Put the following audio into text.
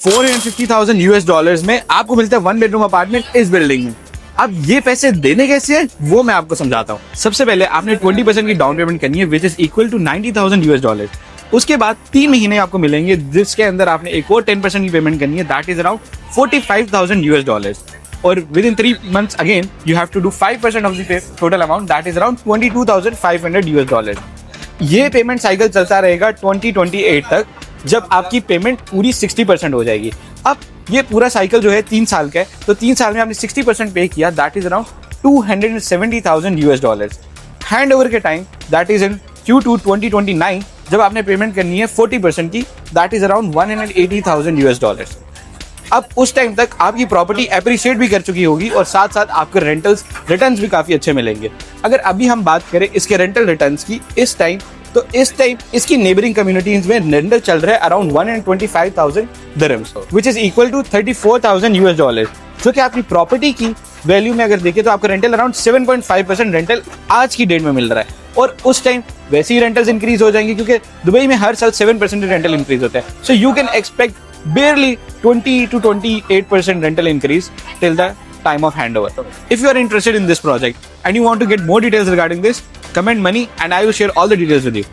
$450,000 US में आपको मिलता है 1 बेडरूम अपार्टमेंट इस बिल्डिंग में। अब ये पैसे देने कैसे हैं वो मैं आपको समझाता हूँ। सबसे पहले आपने 20% की डाउन पेमेंट करनी है which is equal to $90,000 US। उसके बाद 3 महीने आपको मिलेंगे जिसके अंदर आपने एक और 10% की पेमेंट करनी है, दैट इज अराउंड $45,000 US। और within 3 months again you have to do 5% of the total amount, that is around $22,500 US। ये पेमेंट साइकिल चलता रहेगा 2028 तक, जब आपकी पेमेंट पूरी 60% हो जाएगी। अब ये पूरा साइकिल जो है 3 साल का है, तो 3 साल में आपने 60% पे किया, that is around $270,000 US। Hand over के time that is in Q2 2029 जब आपने पेमेंट करनी है 40% की, दैट इज अराउंड $180,000 US। अब उस टाइम तक आपकी प्रॉपर्टी एप्रिशिएट भी कर चुकी होगी और साथ साथ आपके रेंटल्स रिटर्न्स भी काफ़ी अच्छे मिलेंगे। अगर अभी हम बात करें इसके रेंटल रिटर्न्स की इस टाइम, तो इस टाइम इसकी नेबरिंग कम्युनिटीज में रेंटल चल रहा है around 125,000 dirhams which is equal to $34,000 US। जो कि आपकी प्रॉपर्टी की वैल्यू में अगर देखें तो आपका रेंटल अराउंड 7.5% रेंटल आज की डेट में मिल रहा है। और उस टाइम वैसे ही रेंटल्स इंक्रीज हो जाएंगे क्योंकि दुबई में हर साल 7% रेंटल इंक्रीज होता है। So you can expect barely 20 to 28% rental increase till the time of handover. If you are interested in this project and you want to get more details regarding this, comment money and I will share all the details with you.